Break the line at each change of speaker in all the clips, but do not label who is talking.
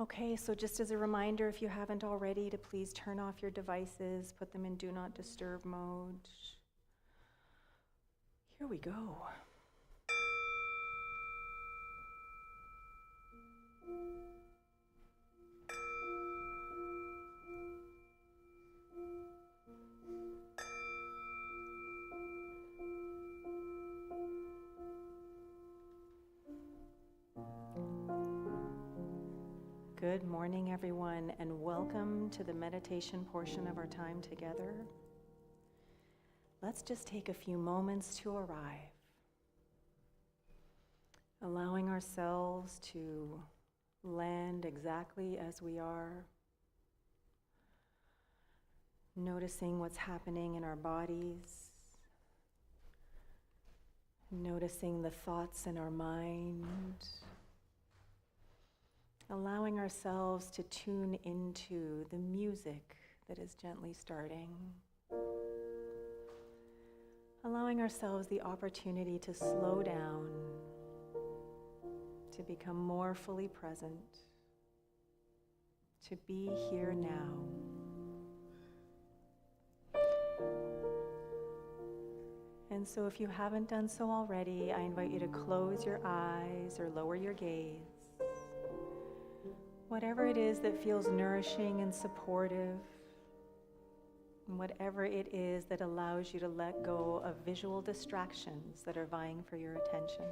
Okay, so just as a reminder, if you haven't already, to please turn off your devices, put them in do not disturb mode. Here we go. Good morning, everyone, and welcome to the meditation portion of our time together. Let's just take a few moments to arrive, allowing ourselves to land exactly as we are, noticing what's happening in our bodies, noticing the thoughts in our mind, allowing ourselves to tune into the music that is gently starting, allowing ourselves the opportunity to slow down, to become more fully present, to be here now. And so if you haven't done so already, I invite you to close your eyes or lower your gaze. Whatever it is that feels nourishing and supportive, and whatever it is that allows you to let go of visual distractions that are vying for your attention.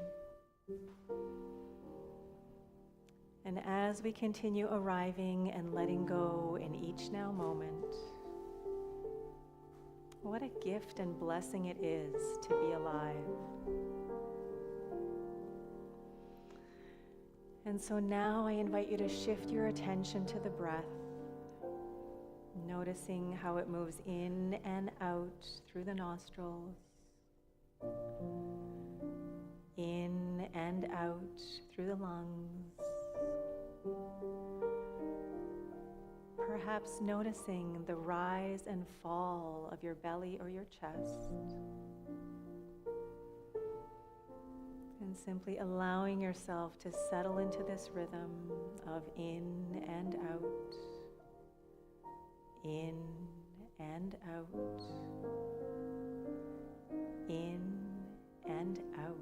And as we continue arriving and letting go in each now moment, what a gift and blessing it is to be alive. And so now I invite you to shift your attention to the breath, noticing how it moves in and out through the nostrils, in and out through the lungs, perhaps noticing the rise and fall of your belly or your chest, and simply allowing yourself to settle into this rhythm of in and out, in and out, in and out.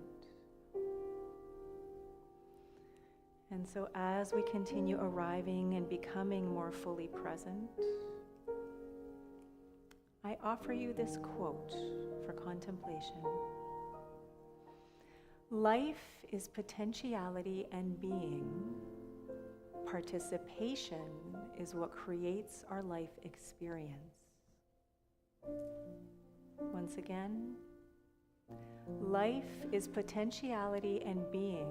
And so as we continue arriving and becoming more fully present, I offer you this quote for contemplation. Life is potentiality and being. Participation is what creates our life experience. Once again, life is potentiality and being.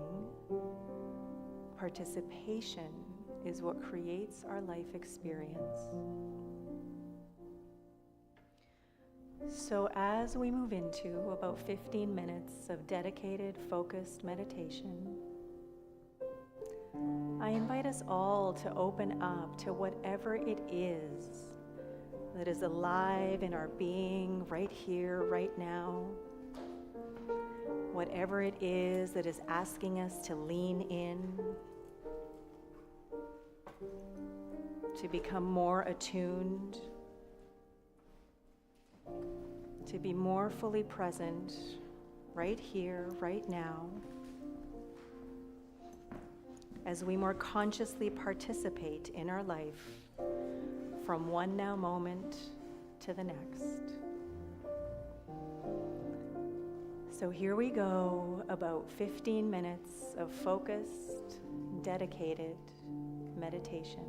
Participation is what creates our life experience. So as we move into about 15 minutes of dedicated, focused meditation, I invite us all to open up to whatever it is that is alive in our being right here, right now. Whatever it is that is asking us to lean in, to become more attuned, to be more fully present right here, right now, as we more consciously participate in our life from one now moment to the next. So here we go, about 15 minutes of focused, dedicated meditation.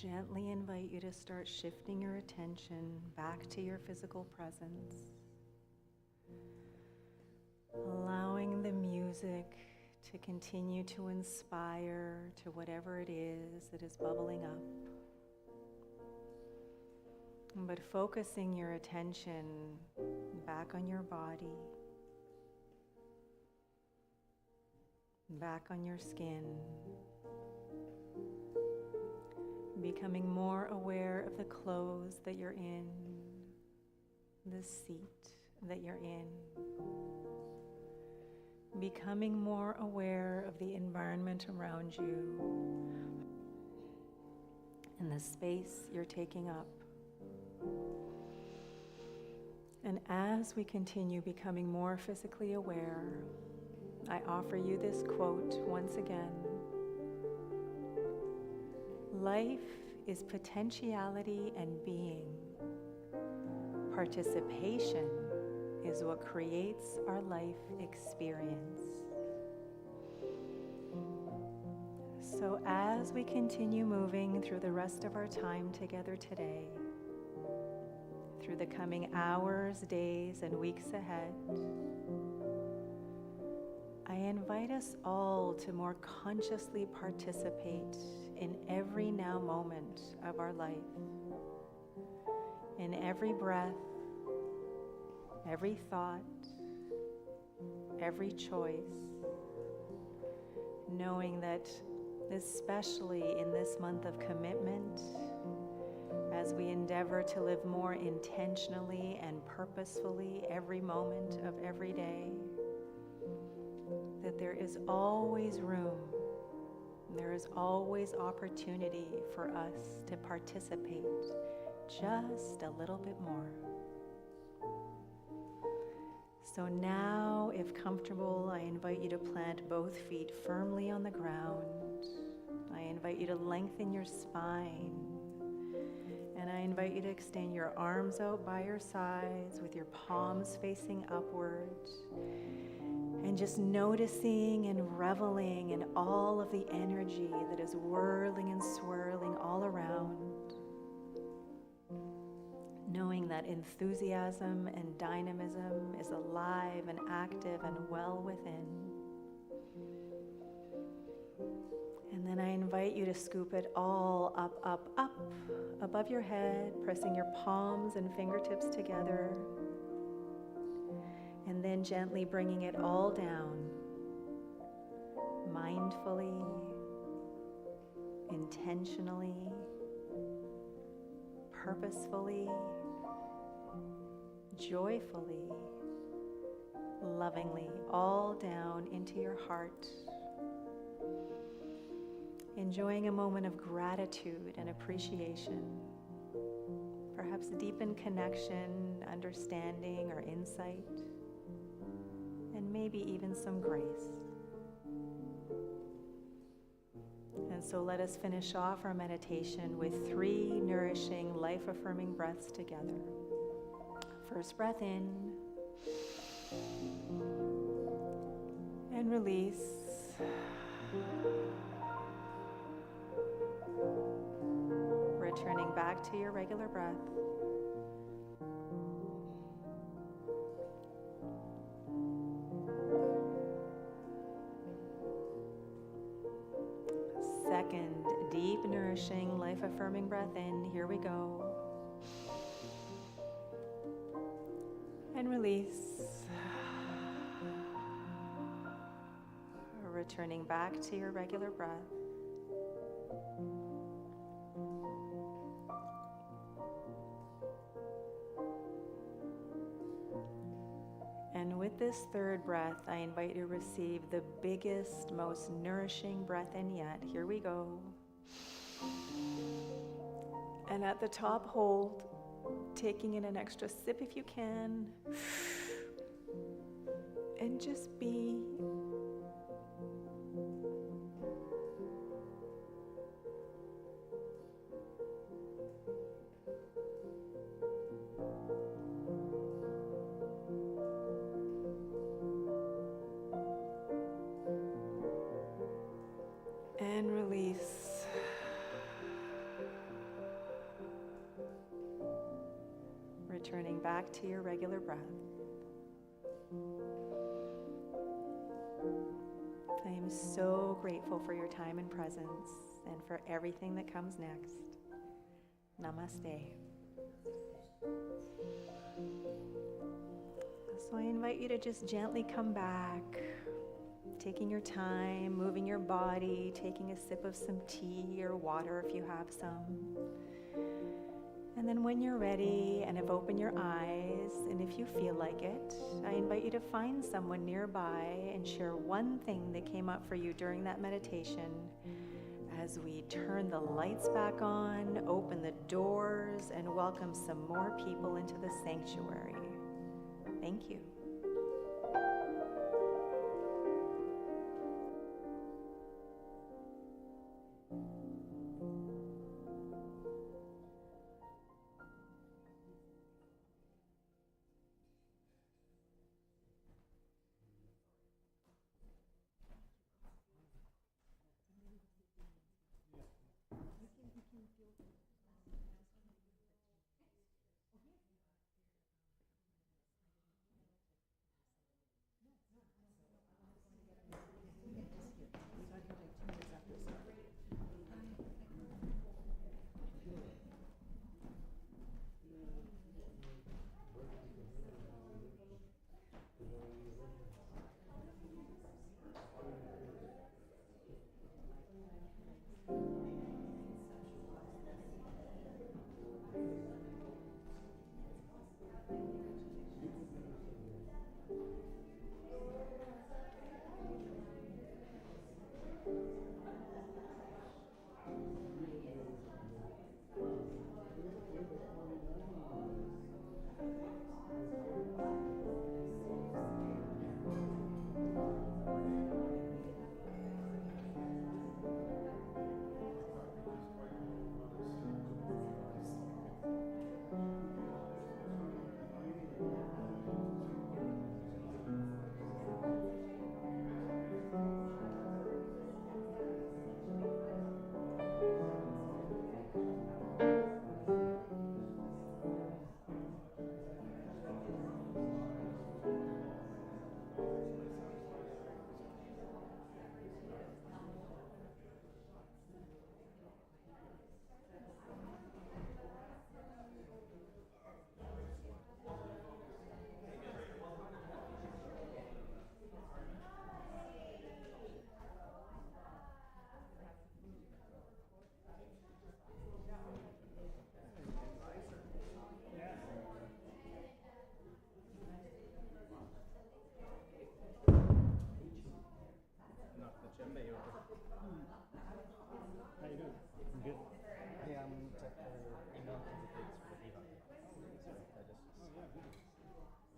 gently invite you to start shifting your attention back to your physical presence, allowing the music to continue to inspire to whatever it is that is bubbling up, but focusing your attention back on your body, back on your skin, becoming more aware of the clothes that you're in, the seat that you're in, becoming more aware of the environment around you and the space you're taking up. And as we continue becoming more physically aware, I offer you this quote once again. Life is potentiality and being. Participation is what creates our life experience. So as we continue moving through the rest of our time together today, through the coming hours, days, and weeks ahead, I invite us all to more consciously participate in every now moment of our life, in every breath, every thought, every choice, knowing that especially in this month of commitment, as we endeavor to live more intentionally and purposefully every moment of every day, that there is always room, there is always opportunity for us to participate just a little bit more. So now, if comfortable, I invite you to plant both feet firmly on the ground. I invite you to lengthen your spine. And I invite you to extend your arms out by your sides with your palms facing upward. And just noticing and reveling in all of the energy that is whirling and swirling all around. Knowing that enthusiasm and dynamism is alive and active and well within. And then I invite you to scoop it all up, up, up, above your head, pressing your palms and fingertips together. And then gently bringing it all down, mindfully, intentionally, purposefully, joyfully, lovingly, all down into your heart. Enjoying a moment of gratitude and appreciation, perhaps deepened connection, understanding, or insight, and maybe even some grace. And so let us finish off our meditation with 3 nourishing, life-affirming breaths together. First breath in, and release. Returning back to your regular breath. Second, deep, nourishing, life-affirming breath in. Here we go. And release. Returning back to your regular breath. And with this third breath, I invite you to receive the biggest, most nourishing breath in yet. Here we go. And at the top, hold, taking in an extra sip if you can. And just be. And release. back to your regular breath. I am so grateful for your time and presence and for everything that comes next. Namaste. So I invite you to just gently come back, taking your time, moving your body, taking a sip of some tea or water if you have some. And then when you're ready and have opened your eyes, and if you feel like it, I invite you to find someone nearby and share one thing that came up for you during that meditation as we turn the lights back on, open the doors, and welcome some more people into the sanctuary. Thank you.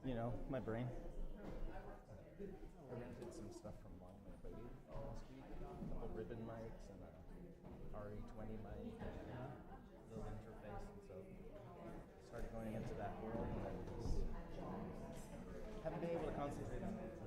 You know, my brain. I rented some stuff from Longman Baby last week. A couple ribbon mics and a RE20 mic and a little interface, and so started going into that world and I just haven't been able to concentrate on it.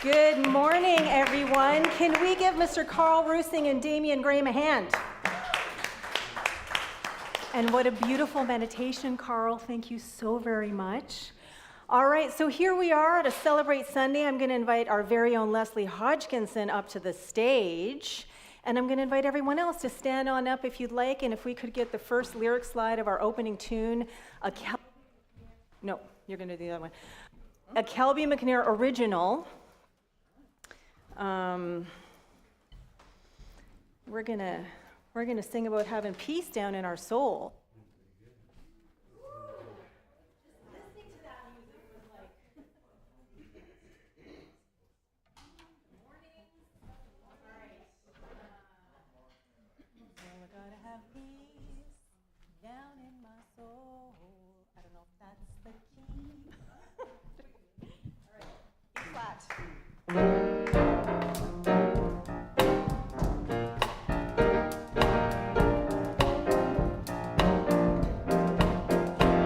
Good morning, everyone. Can we give Mr. Carl Rusing and Damian Graham a hand? And what a beautiful meditation, Carl. Thank you so very much. All right, so here we are at a Celebrate Sunday. I'm going to invite our very own Leslie Hodgkinson up to the stage. And I'm going to invite everyone else to stand on up if you'd like. And if we could get the first lyric slide of our opening tune, no, you're going to do that one. A Kelby McNair original. We're gonna sing about having peace down in our soul. Listening to that music was like morning. All right. Well, I gotta have peace down in my soul. I don't know if that's the key. All right. B flat.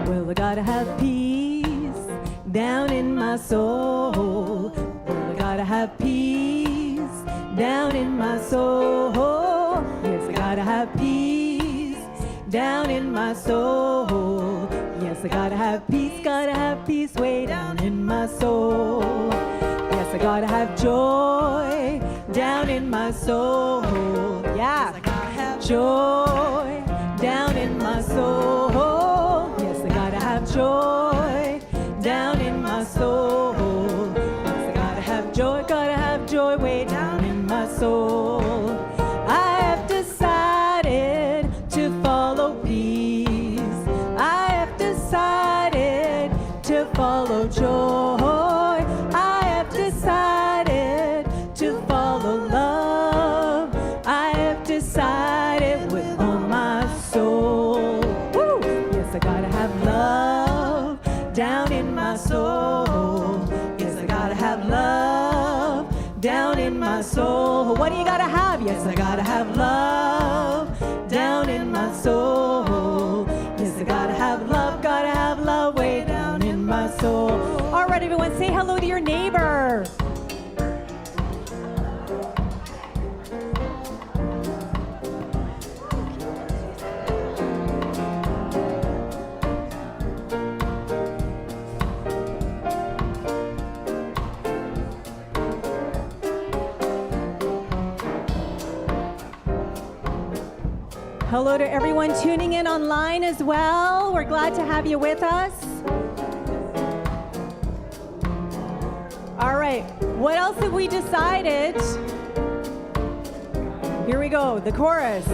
Well, I gotta have peace down in my soul. Well, I gotta have peace down in my soul. Yes, I gotta have peace down in my soul. Yes, I gotta have peace way down in my soul. Yes, I gotta have joy down in my soul. Yeah, I gotta have joy down in my soul. Yes, I gotta have joy down in my soul. Yes, I gotta have joy way down in my soul. I have decided to follow peace. I have decided to follow joy. I have decided to follow love. I have decided with all my soul. Woo! Yes, I gotta have love down in my soul. Yes, I gotta have love down in my soul. What do you gotta have? Yes, I gotta have love down in my soul. Yes, I gotta have love way down in my soul. All right, everyone, say hello to your neighbor. Hello to everyone tuning in online as well. We're glad to have you with us. All right, what else have we decided? Here we go, the chorus.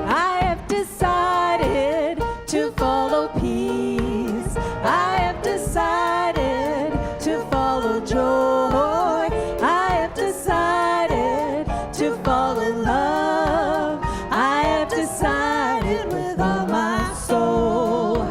I have decided to follow peace. I have decided to follow joy. I have decided to follow love. I have decided with all my soul.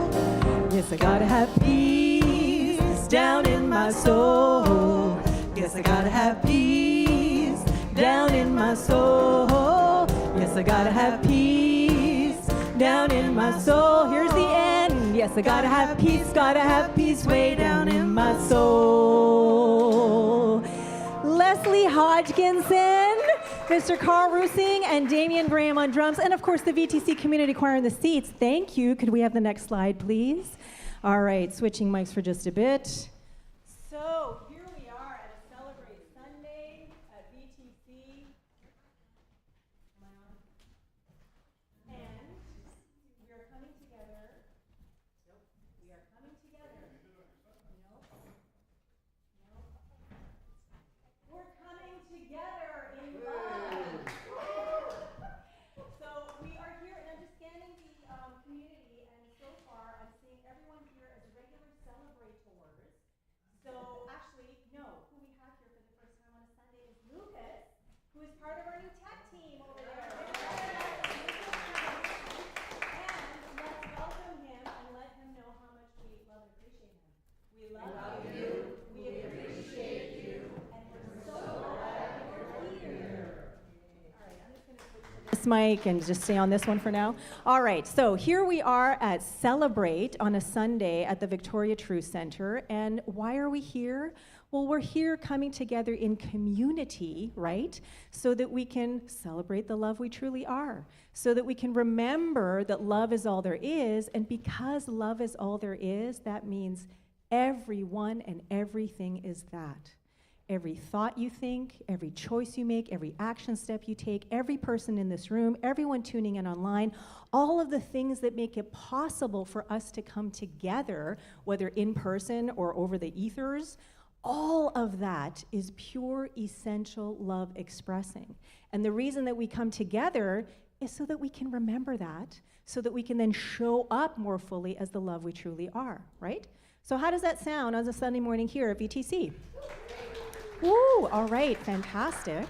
Yes, I gotta have peace down in my soul. Yes, I gotta have peace down in my soul. Yes, I gotta have peace down in my soul. Here's the end. Yes, I gotta have peace way down in my soul. Leslie Hodgkinson, Mr. Carl Rusing, and Damian Graham on drums, and of course the VTC Community Choir in the seats. Thank you. Could we have the next slide, please? All right, switching mics for just a bit. So here we are at a Celebrate Sunday at VTC. Am I on? And we are coming together. Nope. We are coming together. Nope. We're coming together in love. So we are here, and I'm just scanning the community, and so far I'm seeing everyone here as regular celebrators. this mic and just stay on this one for now. All right, so here we are at Celebrate on a Sunday at the Victoria Truth Center. And why are we here? Well, we're here coming together in community, right? So that we can celebrate the love we truly are. So that we can remember that love is all there is. And because love is all there is, that means everyone and everything is that. Every thought you think, every choice you make, every action step you take, every person in this room, everyone tuning in online, all of the things that make it possible for us to come together, whether in person or over the ethers, all of that is pure, essential love expressing. And the reason that we come together is so that we can remember that, so that we can then show up more fully as the love we truly are, right? So how does that sound on a Sunday morning here at VTC? Woo, all right, fantastic.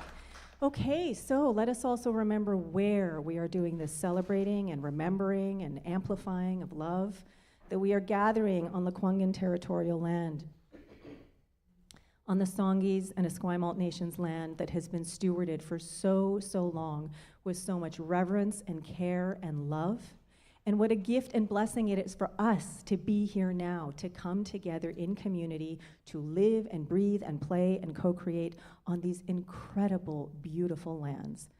Okay, so let us also remember where we are doing this celebrating and remembering and amplifying of love, that we are gathering on the Kwangin territorial land, on the Songhees and Esquimalt Nations land that has been stewarded for so long with so much reverence and care and love. And what a gift and blessing it is for us to be here now, to come together in community, to live and breathe and play and co-create on these incredible, beautiful lands.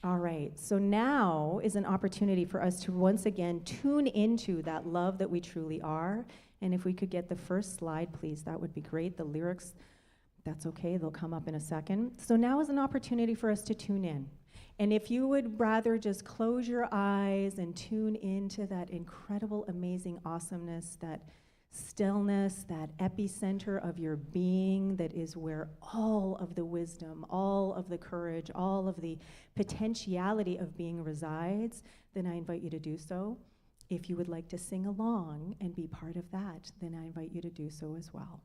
All right, so now is an opportunity for us to once again tune into that love that we truly are. And if we could get the first slide, please, that would be great. The lyrics, that's okay, they'll come up in a second. So now is an opportunity for us to tune in. And if you would rather just close your eyes and tune into that incredible, amazing awesomeness, that stillness, that epicenter of your being that is where all of the wisdom, all of the courage, all of the potentiality of being resides, then I invite you to do so. If you would like to sing along and be part of that, then I invite you to do so as well.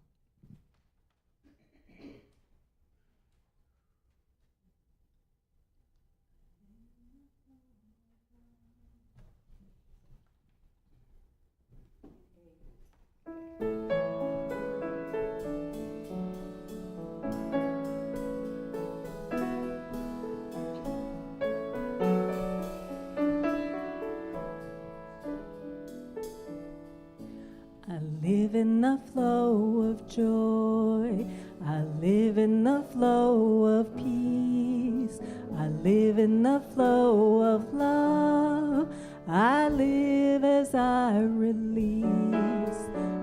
Live in the flow of joy. I live in the flow of peace. I live in the flow of love. I live as I release.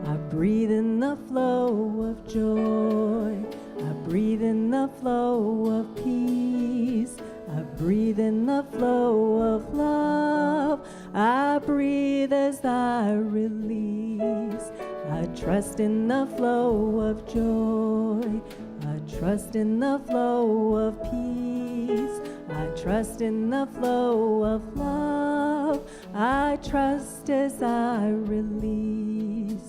I breathe in the flow of joy. I breathe in the flow of peace. I breathe in the flow of love. I breathe as I release. I trust in the flow of joy. I trust in the flow of peace. I trust in the flow of love. I trust as I release.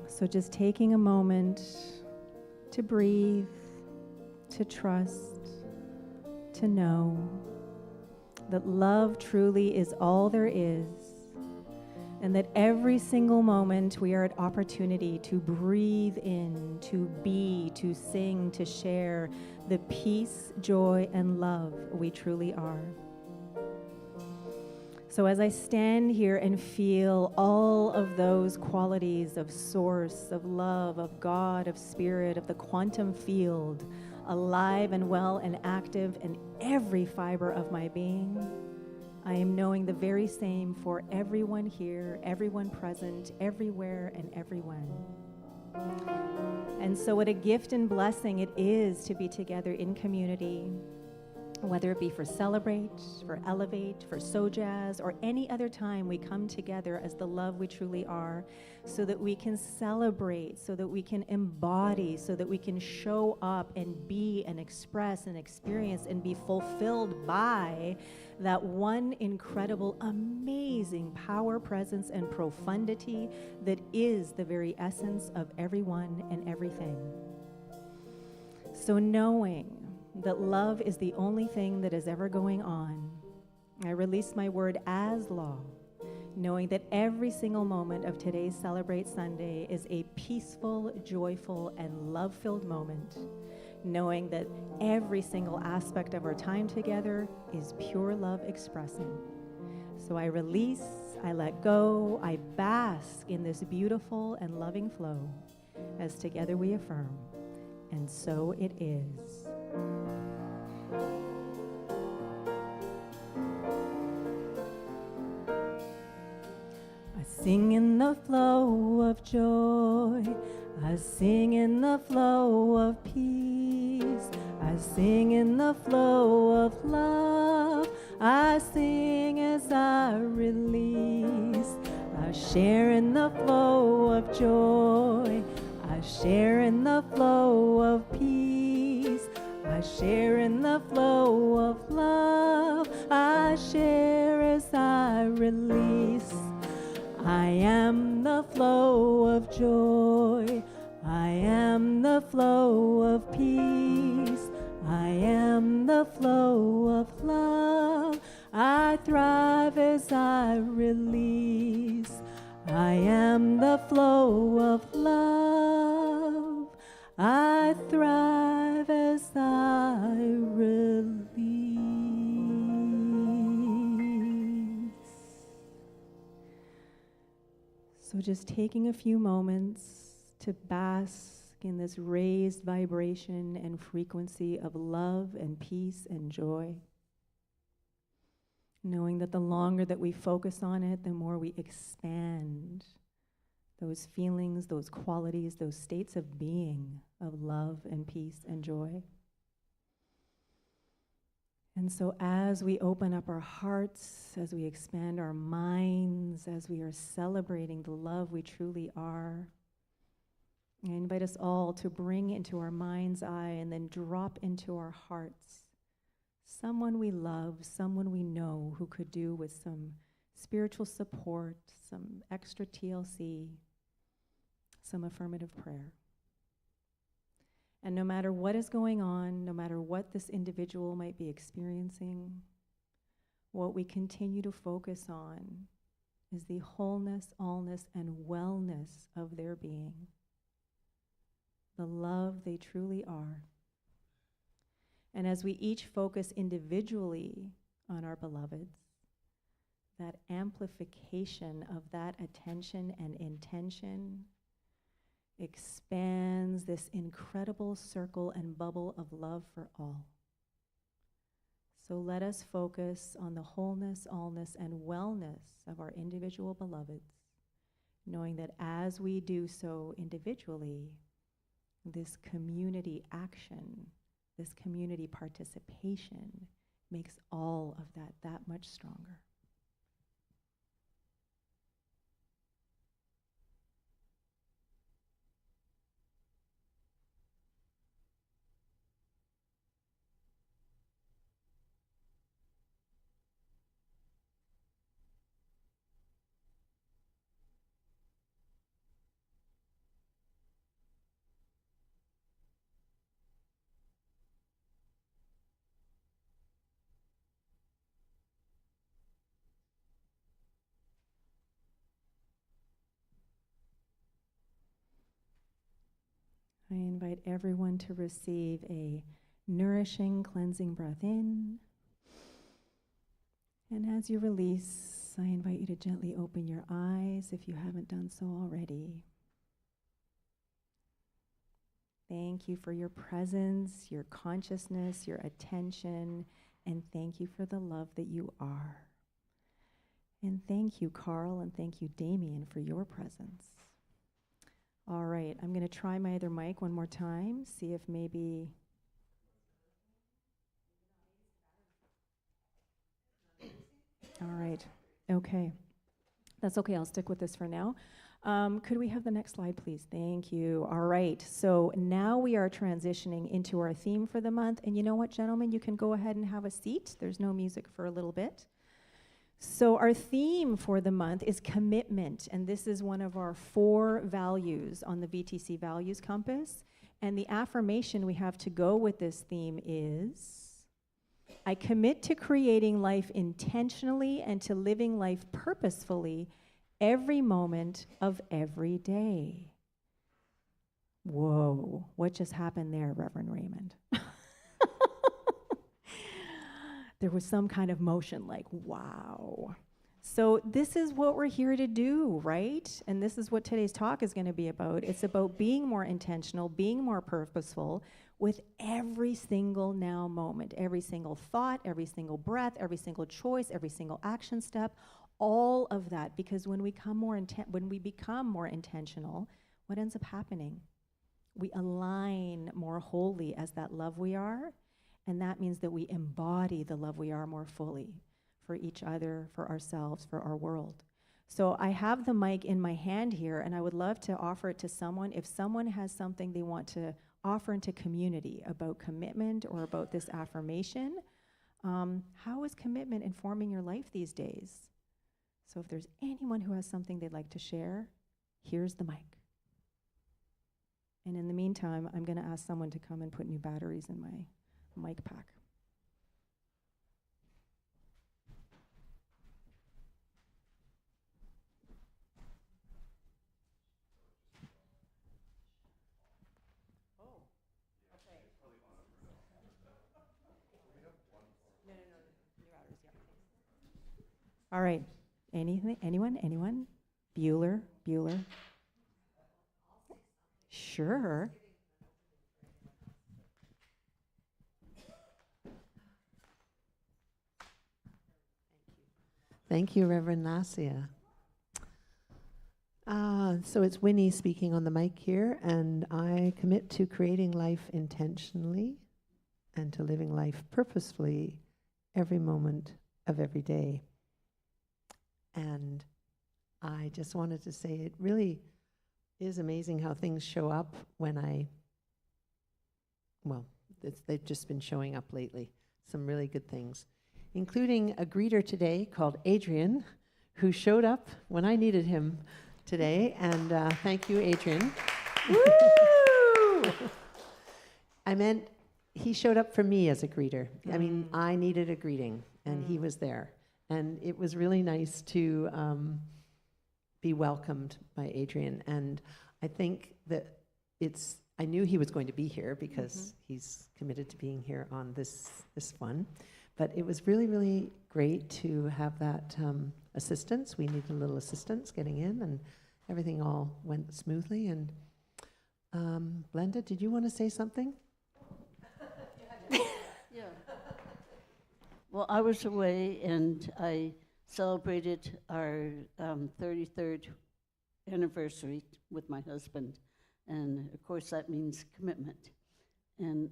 So just taking a moment to breathe, to trust, to know that love truly is all there is, and that every single moment we are at opportunity to breathe in, to be, to sing, to share the peace, joy, and love we truly are. So as I stand here and feel all of those qualities of source, of love, of God, of spirit, of the quantum field, alive and well and active in every fiber of my being, I am knowing the very same for everyone here, everyone present, everywhere and everyone. And so what a gift and blessing it is to be together in community, Whether it be for Celebrate, for Elevate, for Sojazz, or any other time we come together as the love we truly are, so that we can celebrate, so that we can embody, so that we can show up and be and express and experience and be fulfilled by that one incredible, amazing power, presence, and profundity that is the very essence of everyone and everything. So knowing that love is the only thing that is ever going on, I release my word as law, knowing that every single moment of today's Celebrate Sunday is a peaceful, joyful, and love-filled moment, knowing that every single aspect of our time together is pure love expressing. So I release, I let go, I bask in this beautiful and loving flow as together we affirm, and so it is. I sing in the flow of joy, I sing in the flow of peace, I sing in the flow of love, I sing as I release, I share in the flow of joy, I share in the flow of peace, I share in the flow of love, I share as I release. I am the flow of joy, I am the flow of peace, I am the flow of love, I thrive as I release. I am the flow of love, I thrive as I release. So just taking a few moments to bask in this raised vibration and frequency of love and peace and joy, knowing that the longer that we focus on it, the more we expand those feelings, those qualities, those states of being of love and peace and joy. And so as we open up our hearts, as we expand our minds, as we are celebrating the love we truly are, I invite us all to bring into our mind's eye and then drop into our hearts someone we love, someone we know who could do with some spiritual support, some extra TLC, some affirmative prayer. And no matter what is going on, no matter what this individual might be experiencing, what we continue to focus on is the wholeness, allness, and wellness of their being, the love they truly are. And as we each focus individually on our beloveds, that amplification of that attention and intention expands this incredible circle and bubble of love for all. So let us focus on the wholeness, allness, and wellness of our individual beloveds, knowing that as we do so individually, this community action, this community participation makes all of that much stronger. I invite everyone to receive a nourishing, cleansing breath in. And as you release, I invite you to gently open your eyes if you haven't done so already. Thank you for your presence, your consciousness, your attention, and thank you for the love that you are. And thank you, Carl, and thank you, Damien, for your presence. All right, I'm going to try my other mic one more time, see if maybe... All right. Okay. That's okay. I'll stick with this for now. Could we have the next slide, please? Thank you. All right. So now we are transitioning into our theme for the month. And you know what, gentlemen? You can go ahead and have a seat. There's no music for a little bit. So our theme for the month is commitment. And this is one of our 4 values on the VTC Values Compass. And the affirmation we have to go with this theme is, I commit to creating life intentionally and to living life purposefully every moment of every day. Whoa, what just happened there, Reverend Raymond? There was some kind of motion like, wow. So this is what we're here to do, right? And this is what today's talk is going to be about. It's about being more intentional, being more purposeful with every single now moment, every single thought, every single breath, every single choice, every single action step, all of that. Because when we become more intentional, what ends up happening? We align more wholly as that love we are, and that means that we embody the love we are more fully for each other, for ourselves, for our world. So I have the mic in my hand here, and I would love to offer it to someone. If someone has something they want to offer into community about commitment or about this affirmation, how is commitment informing your life these days? So if there's anyone who has something they'd like to share, here's the mic. And in the meantime, I'm going to ask someone to come and put new batteries in my mic pack. All right. Anyone? Bueller? Sure.
Thank you, Rev.Lesia. So it's Winnie speaking on the mic here, and I commit to creating life intentionally and to living life purposefully every moment of every day. And I just wanted to say it really is amazing how things show up when they've just been showing up lately. Some really good things, including a greeter today called Adrian, who showed up when I needed him today. And thank you, Adrian.
Woo!
I meant he showed up for me as a greeter. I mean, I needed a greeting, and he was there. And it was really nice to be welcomed by Adrian. And I think that I knew he was going to be here because he's committed to being here on this one. But it was really, really great to have that assistance. We needed a little assistance getting in, and everything all went smoothly. And Glenda, did you want to say something?
Yeah. Well, I was away, and I celebrated our 33rd anniversary with my husband. And, of course, that means commitment. And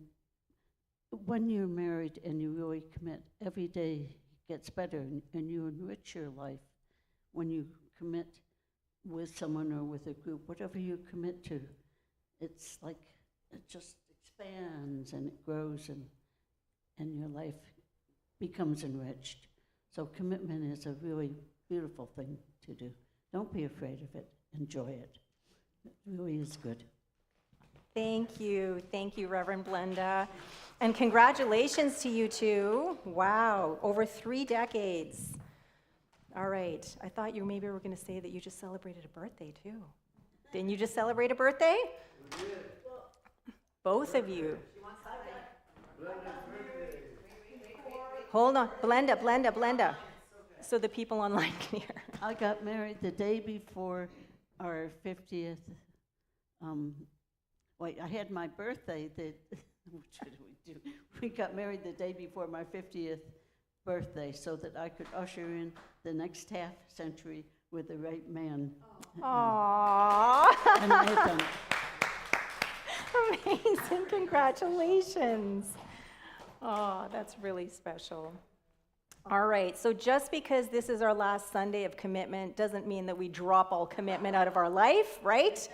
when you're married and you really commit, every day gets better, and you enrich your life when you commit with someone or with a group. Whatever you commit to, it's like it just expands and it grows, and your life becomes enriched. So commitment is a really beautiful thing to do. Don't be afraid of it. Enjoy it. It really is good.
Thank you, Reverend Blenda. And congratulations to you two. Wow, over 3 decades. All right, I thought you maybe were going to say that you just celebrated a birthday too. Didn't you just celebrate a birthday? We did. Both of you. Hold on, Blenda. So the people online can hear.
I got married the day before our 50th. I had my birthday. What did we do? We got married the day before my 50th birthday so that I could usher in the next half century with the right man.
Aww.
And I had done it.
Amazing, congratulations. Oh, that's really special. All right, so just because this is our last Sunday of commitment doesn't mean that we drop all commitment out of our life, right?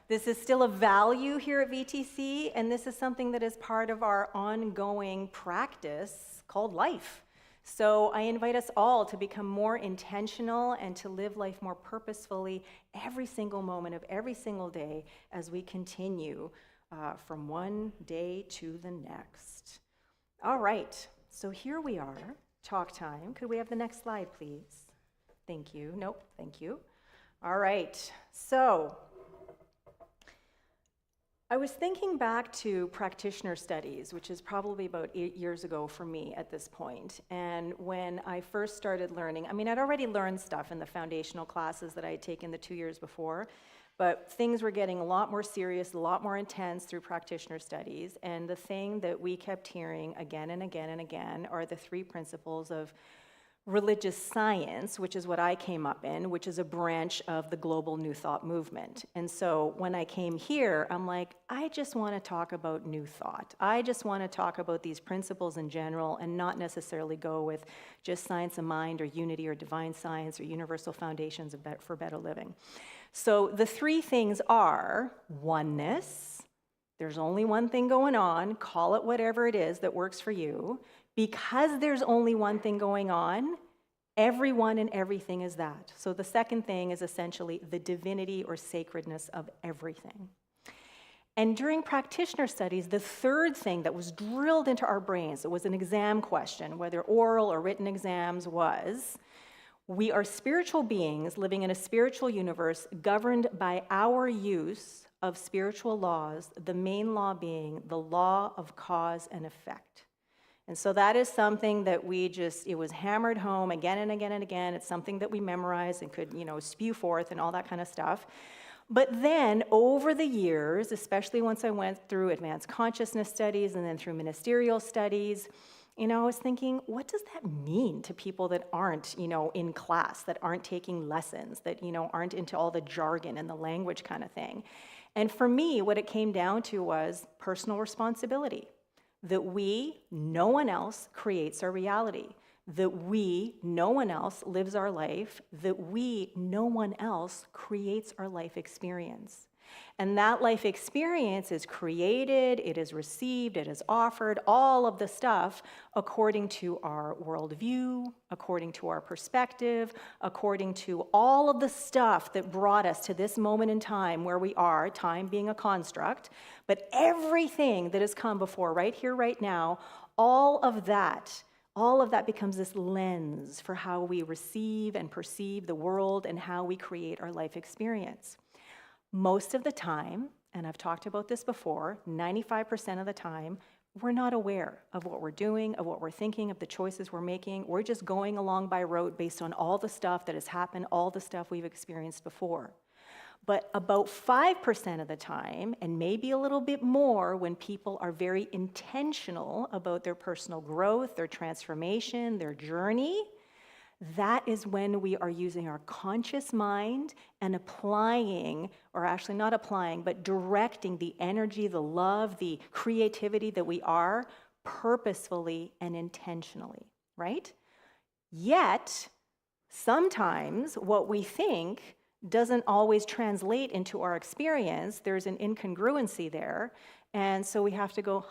This is still a value here at VTC, and this is something that is part of our ongoing practice called life. So I invite us all to become more intentional and to live life more purposefully every single moment of every single day as we continue from one day to the next. All right, so here we are. Talk time. Could we have the next slide, please? Thank you. Nope, thank you. All right, so I was thinking back to practitioner studies, which is probably about 8 years ago for me at this point. And when I first started learning, I mean, I'd already learned stuff in the foundational classes that I had taken the 2 years before, but things were getting a lot more serious, a lot more intense through practitioner studies. And the thing that we kept hearing again and again and again are the 3 principles of religious science, which is what I came up in, which is a branch of the global New Thought movement. And so when I came here, I'm like, I just want to talk about New Thought. I just want to talk about these principles in general and not necessarily go with just science of mind or unity or divine science or universal foundations for better living. So the 3 things are oneness. There's only one thing going on. Call it whatever it is that works for you. Because there's only one thing going on, everyone and everything is that. So the second thing is essentially the divinity or sacredness of everything. And during practitioner studies, the third thing that was drilled into our brains, it was an exam question, whether oral or written exams, was we are spiritual beings living in a spiritual universe governed by our use of spiritual laws, the main law being the law of cause and effect. And so that is something that it was hammered home again and again and again. It's something that we memorized and could, spew forth and all that kind of stuff. But then over the years, especially once I went through advanced consciousness studies and then through ministerial studies, I was thinking, what does that mean to people that aren't, in class, that aren't taking lessons, that, aren't into all the jargon and the language kind of thing? And for me, what it came down to was personal responsibility. That no one else creates our reality, that no one else lives our life, that no one else creates our life experience. And that life experience is created, it is received, it is offered, all of the stuff according to our worldview, according to our perspective, according to all of the stuff that brought us to this moment in time where we are, time being a construct, but everything that has come before, right here, right now, all of that becomes this lens for how we receive and perceive the world and how we create our life experience. Most of the time, and I've talked about this before, 95% of the time, we're not aware of what we're doing, of what we're thinking, of the choices we're making. We're just going along by rote based on all the stuff that has happened, all the stuff we've experienced before. But about 5% of the time, and maybe a little bit more when people are very intentional about their personal growth, their transformation, their journey, that is when we are using our conscious mind and applying, or actually not applying, but directing the energy, the love, the creativity that we are purposefully and intentionally, right? Yet, sometimes what we think doesn't always translate into our experience. There's an incongruency there. And so we have to go,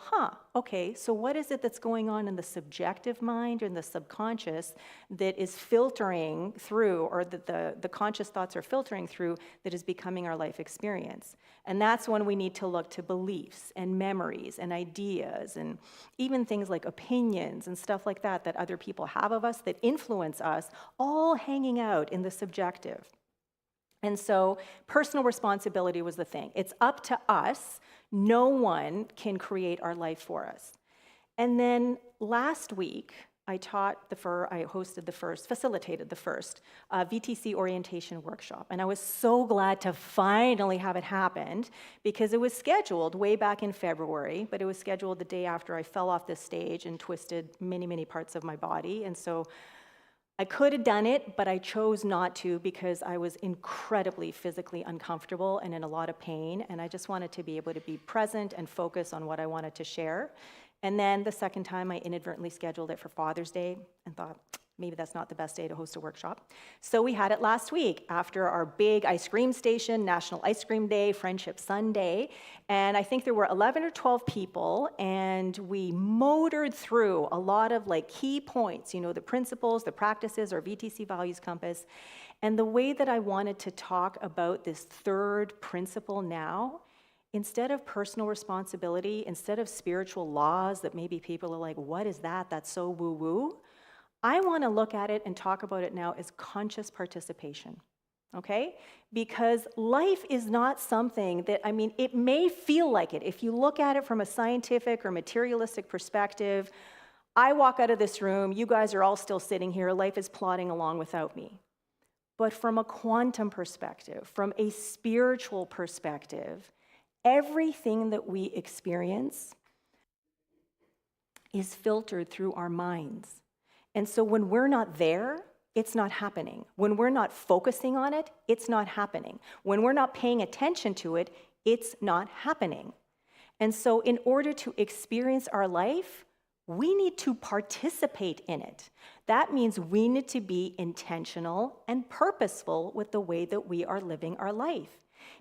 okay, so what is it that's going on in the subjective mind or in the subconscious that is filtering through, or that the conscious thoughts are filtering through, that is becoming our life experience? And that's when we need to look to beliefs and memories and ideas and even things like opinions and stuff like that that other people have of us that influence us, all hanging out in the subjective. And so personal responsibility was the thing. It's up to us. No one can create our life for us. And then last week, I facilitated the first VTC orientation workshop. And I was so glad to finally have it happen, because it was scheduled way back in February, but it was scheduled the day after I fell off this stage and twisted many, many parts of my body. And so I could have done it, but I chose not to because I was incredibly physically uncomfortable and in a lot of pain, and I just wanted to be able to be present and focus on what I wanted to share. And then the second time I inadvertently scheduled it for Father's Day and thought, maybe that's not the best day to host a workshop. So we had it last week after our big ice cream station, National Ice Cream Day, Friendship Sunday. And I think there were 11 or 12 people, and we motored through a lot of like key points, you know, the principles, the practices, our VTC values compass. And the way that I wanted to talk about this third principle now, instead of personal responsibility, instead of spiritual laws that maybe people are like, what is that? That's so woo-woo. I want to look at it and talk about it now as conscious participation, okay? Because life is not something that, I mean, it may feel like it. If you look at it from a scientific or materialistic perspective, I walk out of this room, you guys are all still sitting here, life is plodding along without me. But from a quantum perspective, from a spiritual perspective, everything that we experience is filtered through our minds. And so when we're not there, it's not happening. When we're not focusing on it, it's not happening. When we're not paying attention to it, it's not happening. And so in order to experience our life, we need to participate in it. That means we need to be intentional and purposeful with the way that we are living our life.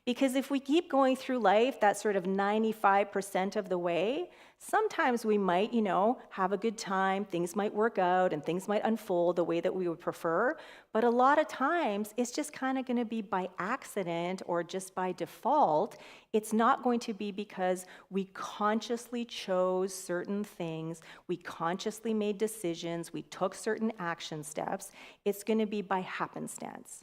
Because if we keep going through life, that sort of 95% of the way, sometimes we might, you know, have a good time, things might work out, and things might unfold the way that we would prefer. But a lot of times, it's just kind of going to be by accident or just by default. It's not going to be because we consciously chose certain things, we consciously made decisions, we took certain action steps. It's going to be by happenstance.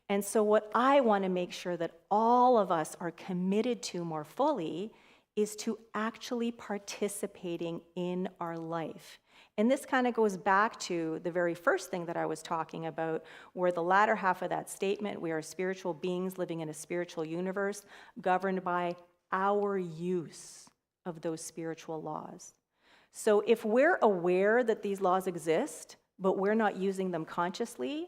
And so what I want to make sure that all of us are committed to more fully is to actually participating in our life. And this kind of goes back to the very first thing that I was talking about, where the latter half of that statement, we are spiritual beings living in a spiritual universe governed by our use of those spiritual laws. So if we're aware that these laws exist, but we're not using them consciously,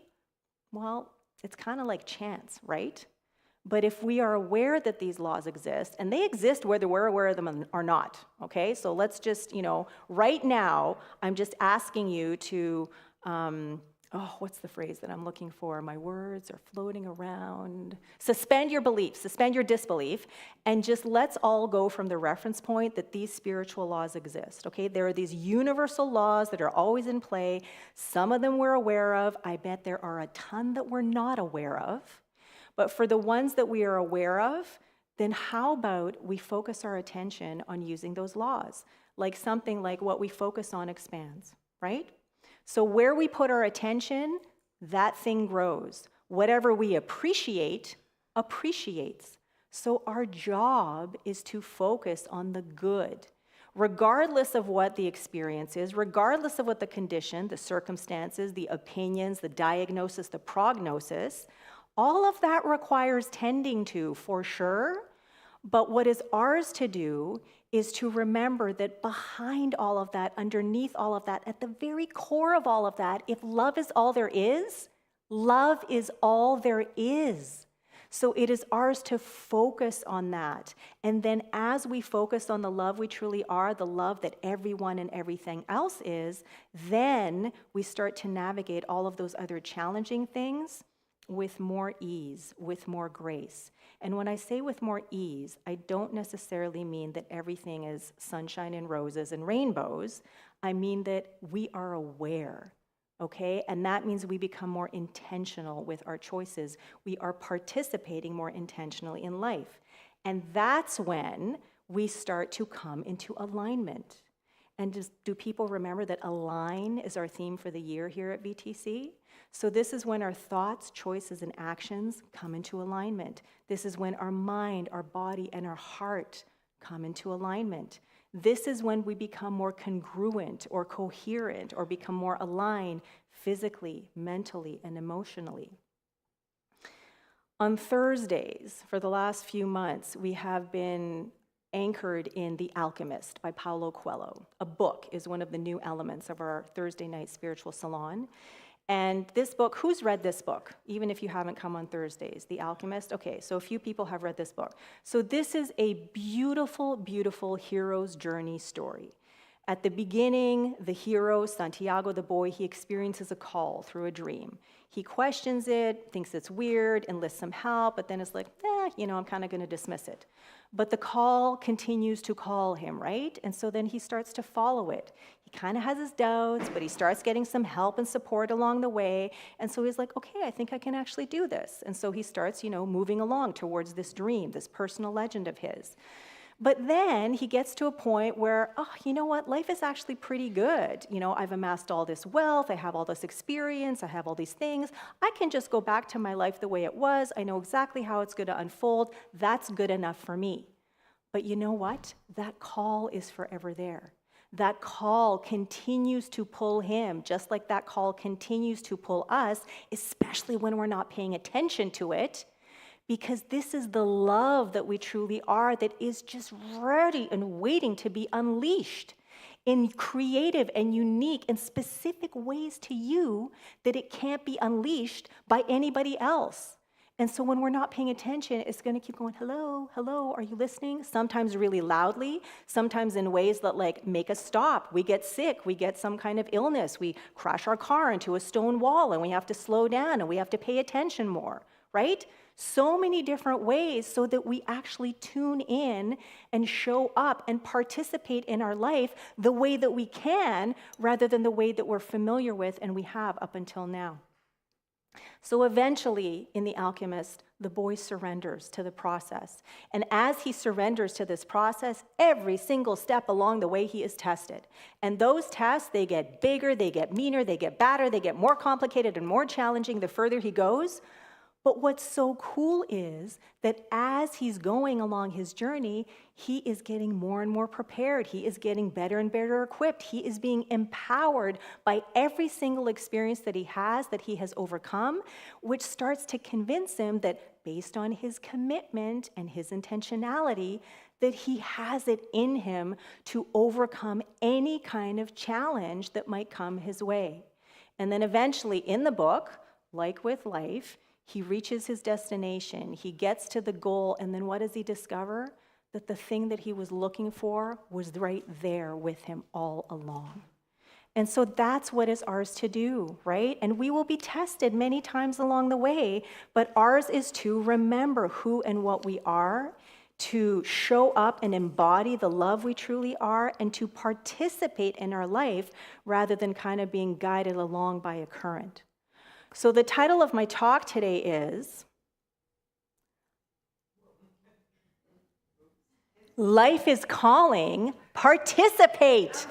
well, it's kind of like chance, right? But if we are aware that these laws exist, and they exist whether we're aware of them or not, okay? So let's just, you know, right now, I'm just asking you to, what's the phrase that I'm looking for? My words are floating around. Suspend your belief, suspend your disbelief, and just let's all go from the reference point that these spiritual laws exist, okay? There are these universal laws that are always in play. Some of them we're aware of. I bet there are a ton that we're not aware of. But for the ones that we are aware of, then how about we focus our attention on using those laws? Like something like what we focus on expands, right? So where we put our attention, that thing grows. Whatever we appreciate, appreciates. So our job is to focus on the good, regardless of what the experience is, regardless of what the condition, the circumstances, the opinions, the diagnosis, the prognosis. All of that requires tending to, for sure. But what is ours to do is to remember that behind all of that, underneath all of that, at the very core of all of that, if love is all there is, love is all there is. So it is ours to focus on that. And then as we focus on the love we truly are, the love that everyone and everything else is, then we start to navigate all of those other challenging things with more ease, with more grace. And when I say with more ease, I don't necessarily mean that everything is sunshine and roses and rainbows. I mean that we are aware, okay? And that means we become more intentional with our choices. We are participating more intentionally in life. And that's when we start to come into alignment. And do people remember that align is our theme for the year here at VTC? So this is when our thoughts, choices, and actions come into alignment. This is when our mind, our body, and our heart come into alignment. This is when we become more congruent or coherent or become more aligned physically, mentally, and emotionally. On Thursdays, for the last few months, we have been anchored in The Alchemist by Paulo Coelho. A book is one of the new elements of our Thursday night spiritual salon. And this book, who's read this book, even if you haven't come on Thursdays? The Alchemist? Okay, so a few people have read this book. So this is a beautiful, beautiful hero's journey story. At the beginning, the hero, Santiago, the boy, he experiences a call through a dream. He questions it, thinks it's weird, enlists some help, but then it's like, I'm kind of going to dismiss it. But the call continues to call him, right? And so then he starts to follow it. He kind of has his doubts, but he starts getting some help and support along the way. And so he's like, okay, I think I can actually do this. And so he starts, moving along towards this dream, this personal legend of his. But then he gets to a point where, you know what, life is actually pretty good. I've amassed all this wealth, I have all this experience, I have all these things. I can just go back to my life the way it was. I know exactly how it's going to unfold. That's good enough for me. But you know what? That call is forever there. That call continues to pull him, just like that call continues to pull us, especially when we're not paying attention to it. Because this is the love that we truly are that is just ready and waiting to be unleashed in creative and unique and specific ways to you that it can't be unleashed by anybody else. And so when we're not paying attention, it's going to keep going, hello, hello, are you listening? Sometimes really loudly, sometimes in ways that make us stop. We get sick, we get some kind of illness, we crash our car into a stone wall and we have to slow down and we have to pay attention more, right? So many different ways so that we actually tune in and show up and participate in our life the way that we can rather than the way that we're familiar with and we have up until now. So eventually, in The Alchemist, the boy surrenders to the process. And as he surrenders to this process, every single step along the way he is tested. And those tests, they get bigger, they get meaner, they get badder, they get more complicated and more challenging the further he goes. But what's so cool is that as he's going along his journey, he is getting more and more prepared. He is getting better and better equipped. He is being empowered by every single experience that he has overcome, which starts to convince him that based on his commitment and his intentionality, that he has it in him to overcome any kind of challenge that might come his way. And then eventually in the book, like with life, he reaches his destination, he gets to the goal, and then what does he discover? That the thing that he was looking for was right there with him all along. And so that's what is ours to do, right? And we will be tested many times along the way, but ours is to remember who and what we are, to show up and embody the love we truly are, and to participate in our life rather than kind of being guided along by a current. So the title of my talk today is Life is Calling, Participate.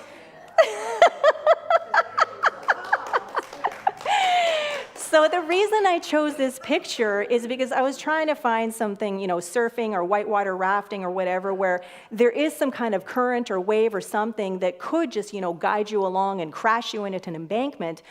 So the reason I chose this picture is because I was trying to find something, surfing or whitewater rafting or whatever, where there is some kind of current or wave or something that could just, guide you along and crash you into an embankment.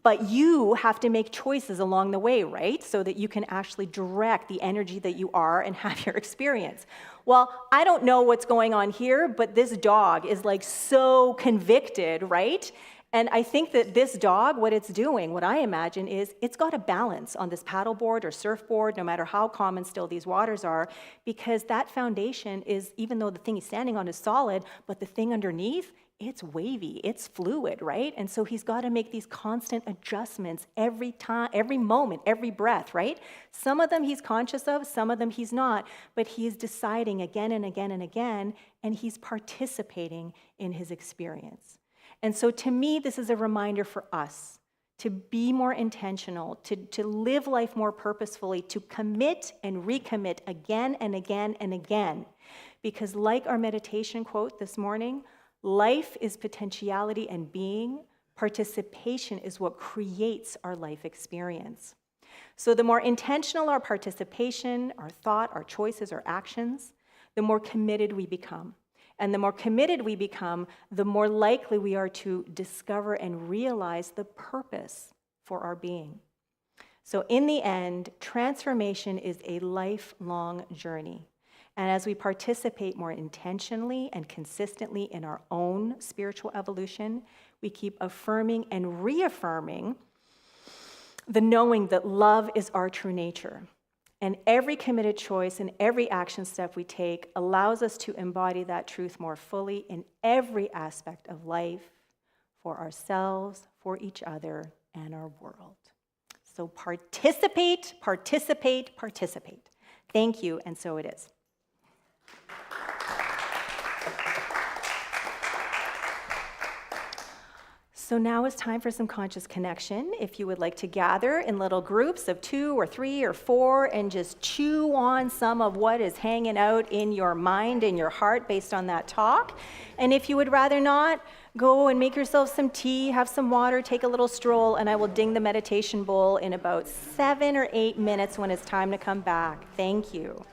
But you have to make choices along the way, right? So that you can actually direct the energy that you are and have your experience. Well, I don't know what's going on here, but this dog is so convicted, right? And I think that this dog, what it's doing, what I imagine is it's got a balance on this paddleboard or surfboard, no matter how calm and still these waters are, because that foundation is, even though the thing he's standing on is solid, but the thing underneath, it's wavy, it's fluid, right? And so he's got to make these constant adjustments every time, every moment, every breath, right? Some of them he's conscious of, some of them he's not, but he is deciding again and again and again, and he's participating in his experience. And so to me, this is a reminder for us to be more intentional, to live life more purposefully, to commit and recommit again and again and again. Because like our meditation quote this morning, life is potentiality and being. Participation is what creates our life experience. So the more intentional our participation, our thought, our choices, our actions, the more committed we become. And the more committed we become, the more likely we are to discover and realize the purpose for our being. So in the end, transformation is a lifelong journey. And as we participate more intentionally and consistently in our own spiritual evolution, we keep affirming and reaffirming the knowing that love is our true nature. And every committed choice and every action step we take allows us to embody that truth more fully in every aspect of life, for ourselves, for each other, and our world. So participate, participate, participate. Thank you, and so it is. So now is time for some conscious connection. If you would like to gather in little groups of 2 or 3 or 4 and just chew on some of what is hanging out in your mind and your heart based on that talk. And if you would rather not, go and make yourself some tea, have some water, take a little stroll, and I will ding the meditation bowl in about 7 or 8 minutes when it's time to come back. Thank you.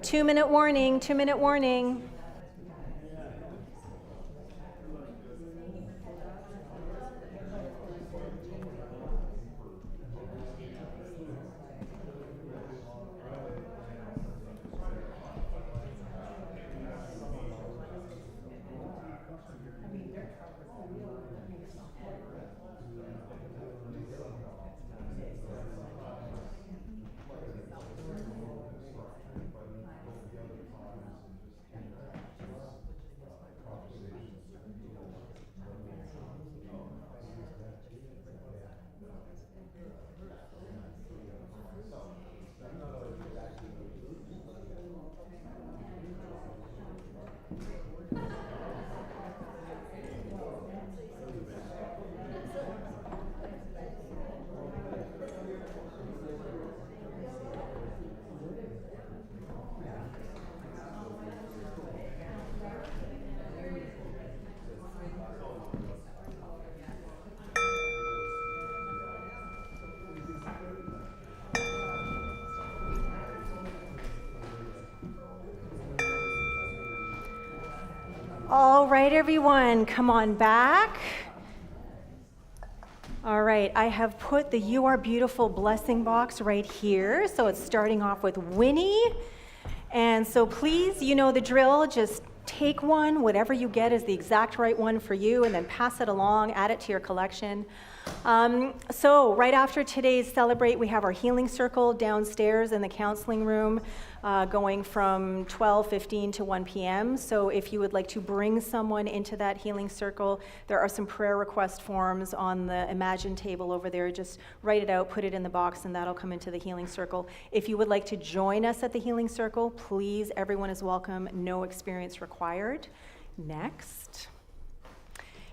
Two-minute warning, 2-minute warning. All right, everyone, come on back. All right, I have put the You Are Beautiful blessing box right here. So it's starting off with Winnie. And so please, you know the drill, just take one, whatever you get is the exact right one for you, and then pass it along, add it to your collection. So right after today's Celebrate, we have our healing circle downstairs in the counseling room, going from 12:15 to 1 p.m. So if you would like to bring someone into that healing circle, there are some prayer request forms on the Imagine table over there. Just write it out, put it in the box, and that'll come into the healing circle. If you would like to join us at the healing circle, please, everyone is welcome, no experience required. Next.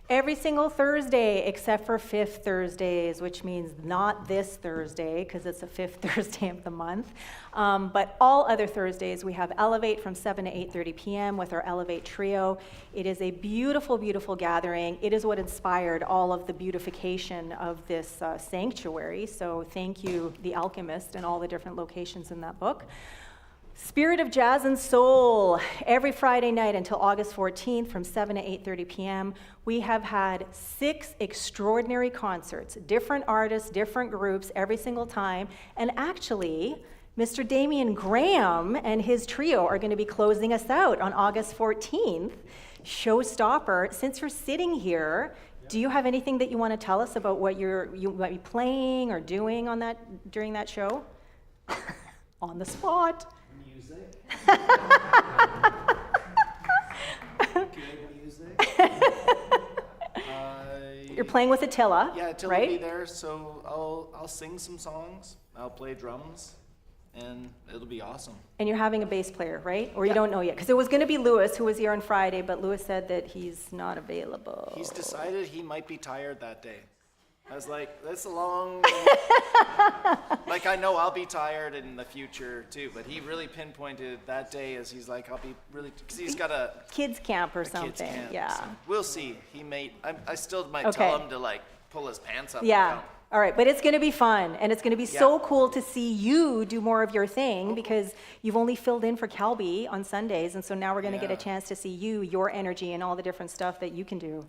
Every single Thursday except for fifth Thursdays, which means not this Thursday because it's the fifth Thursday of the month. But all other Thursdays, we have Elevate from 7 to 8:30 p.m. with our Elevate Trio. It is a beautiful, beautiful gathering. It is what inspired all of the beautification of this sanctuary. So thank you, The Alchemist, and all the different locations in that book. Spirit of Jazz and Soul, every Friday night until August 14th from 7 to 8:30 p.m. We have had 6 extraordinary concerts, different artists, different groups, every single time. And actually, Mr. Damian Graham and his trio are going to be closing us out on August 14th. Showstopper. Since you're sitting here, do you have anything that you want to tell us about what you might be playing or doing on that during that show? On the spot.
Music. Good music.
You're playing with Attila,
Yeah, Attila
right?
will be there, so I'll sing some songs. I'll play drums, and it'll be awesome.
And you're having a bass player, right? Or you
Yeah.
don't know yet? Because it was going to be Lewis, who was here on Friday, but Lewis said that he's not available.
He's decided he might be tired that day. I was like, that's a long... like, I know I'll be tired in the future, too, but he really pinpointed that day as he's like, I'll be really... Because he's got a
Kids camp or
kids
something,
camp,
yeah.
so we'll see. He may... I still might
Okay.
tell him to, like, pull his pants up
Yeah.
and come.
All right, but it's going to be fun, and it's going to be so
Yeah.
cool to see you do more of your thing because you've only filled in for Calby on Sundays, and so now we're going to get a
Yeah.
chance to see you, your energy, and all the different stuff that you can do.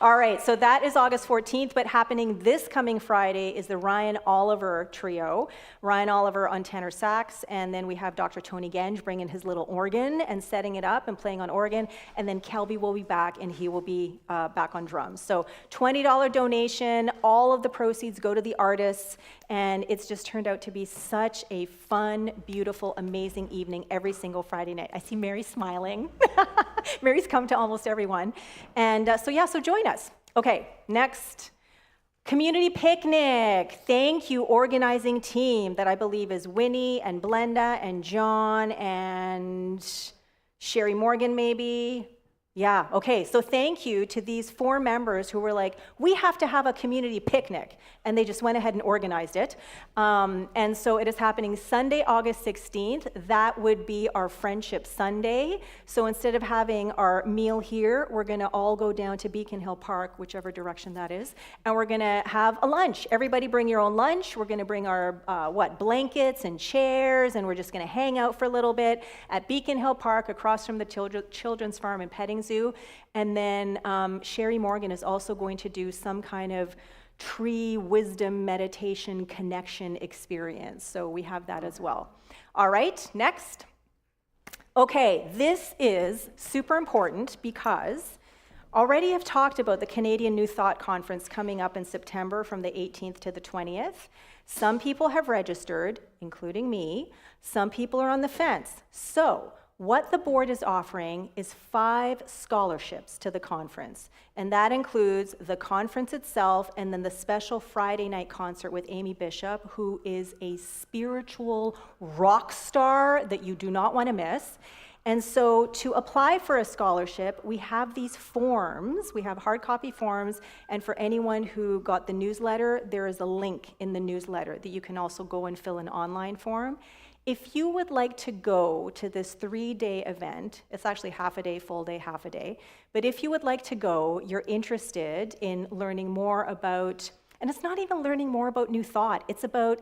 All right, so that is August 14th, but happening this coming Friday is the Ryan Oliver Trio. Ryan Oliver on tenor sax, and then we have Dr. Tony Genge bringing his little organ and setting it up and playing on organ, and then Kelby will be back, and he will be back on drums. So $20 donation, all of the proceeds go to the artists, and it's just turned out to be such a fun, beautiful, amazing evening every single Friday night. I see Mary smiling. Mary's come to almost everyone. And so join us. Okay, next. Community picnic. Thank you, organizing team that I believe is Winnie and Blenda and John and Sherry Morgan maybe. Yeah, okay, so thank you to these 4 members who were like, we have to have a community picnic, and they just went ahead and organized it. And so it is happening Sunday, August 16th. That would be our Friendship Sunday. So instead of having our meal here, we're gonna all go down to Beacon Hill Park, whichever direction that is, and we're gonna have a lunch. Everybody bring your own lunch. We're gonna bring our, blankets and chairs, and we're just gonna hang out for a little bit at Beacon Hill Park across from the Children's Farm and Petting Zoo. And then Sherry Morgan is also going to do some kind of tree wisdom meditation connection experience. So we have that as well. All right, next. Okay, this is super important because already I've talked about the Canadian New Thought Conference coming up in September from the 18th to the 20th. Some people have registered, including me. Some people are on the fence. So what the board is offering is 5 scholarships to the conference, and that includes the conference itself and then the special Friday night concert with Amy Bishop, who is a spiritual rock star that you do not want to miss. And so to apply for a scholarship, we have these forms. We have hard copy forms, and for anyone who got the newsletter, there is a link in the newsletter that you can also go and fill an online form. If you would like to go to this 3-day event, it's actually half a day, full day, half a day, but if you would like to go, you're interested in learning more about, and it's not even learning more about New Thought, it's about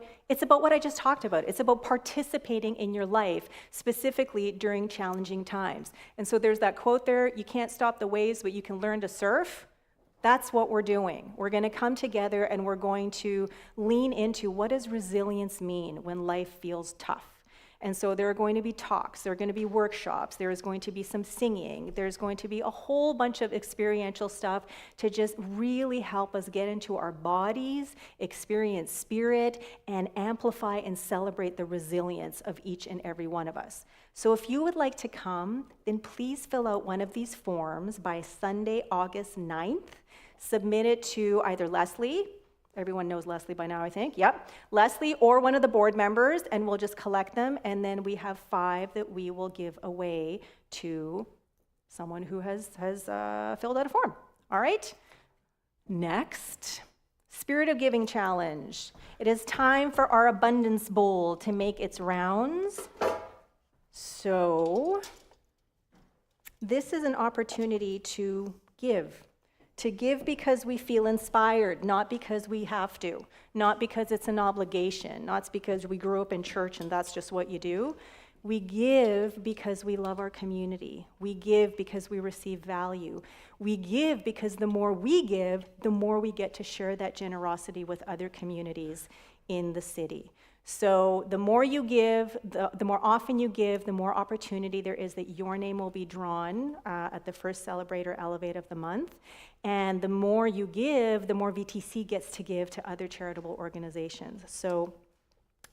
what I just talked about. It's about participating in your life, specifically during challenging times. And so there's that quote there, you can't stop the waves, but you can learn to surf. That's what we're doing. We're going to come together and we're going to lean into what does resilience mean when life feels tough. And so there are going to be talks, there are going to be workshops, there is going to be some singing, there's going to be a whole bunch of experiential stuff to just really help us get into our bodies, experience spirit, and amplify and celebrate the resilience of each and every one of us. So if you would like to come, then please fill out one of these forms by Sunday, August 9th. Submit it to either Leslie. Everyone knows Leslie by now, I think. Yep. Leslie or one of the board members, and we'll just collect them. And then we have 5 that we will give away to someone who has filled out a form. All right? Next, Spirit of Giving Challenge. It is time for our abundance bowl to make its rounds. So this is an opportunity to give. To give because we feel inspired, not because we have to, not because it's an obligation, not because we grew up in church and that's just what you do. We give because we love our community. We give because we receive value. We give because the more we give, the more we get to share that generosity with other communities in the city. So the more you give, the more often you give, the more opportunity there is that your name will be drawn at the first Celebrate or Elevate of the month. And the more you give, the more VTC gets to give to other charitable organizations. So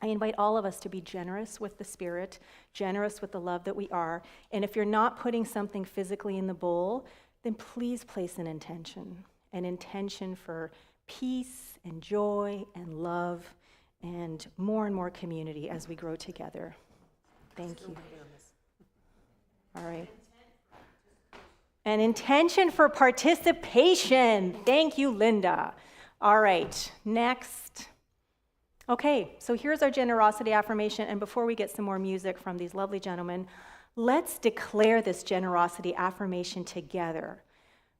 I invite all of us to be generous with the Spirit, generous with the love that we are. And if you're not putting something physically in the bowl, then please place an intention for peace and joy and love and more community as we grow together. Thank you. All right. An intention for participation. Thank you, Linda. All right, next. Okay, so here's our generosity affirmation, and before we get some more music from these lovely gentlemen, let's declare this generosity affirmation together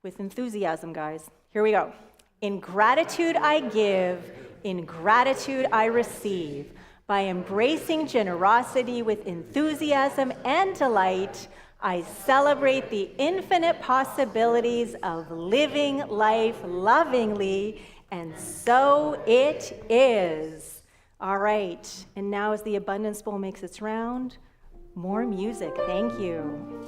with enthusiasm, guys. Here we go. In gratitude I give, in gratitude I receive. By embracing generosity with enthusiasm and delight, I celebrate the infinite possibilities of living life lovingly, and so it is. All right, and now as the Abundance Bowl makes its round, more music. Thank you.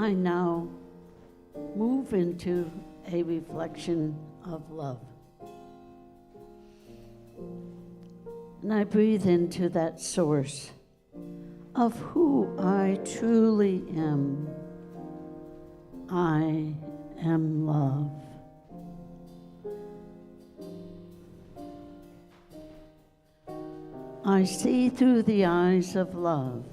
I now move into a reflection of love. And I breathe into that source of who I truly am. I am love. I see through the eyes of love.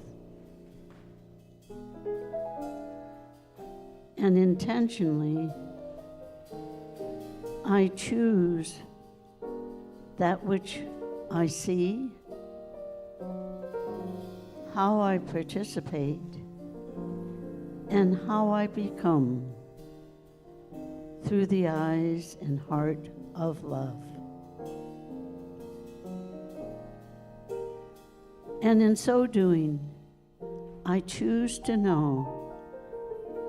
And intentionally, I choose that which I see, how I participate, and how I become through the eyes and heart of love. And in so doing, I choose to know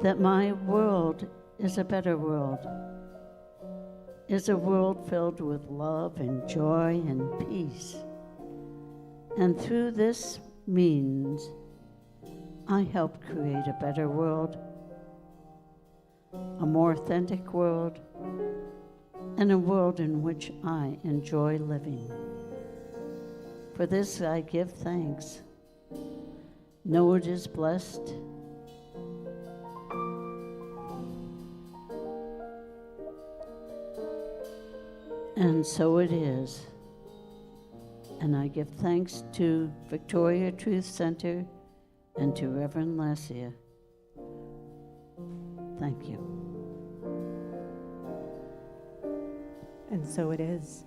that my world is a better world, is a world filled with love and joy and peace. And through this means, I help create a better world, a more authentic world, and a world in which I enjoy living. For this I give thanks. Know it is blessed. And so it is. And I give thanks to Victoria Truth Center and to Rev.Lesia. Thank you.
And so it is.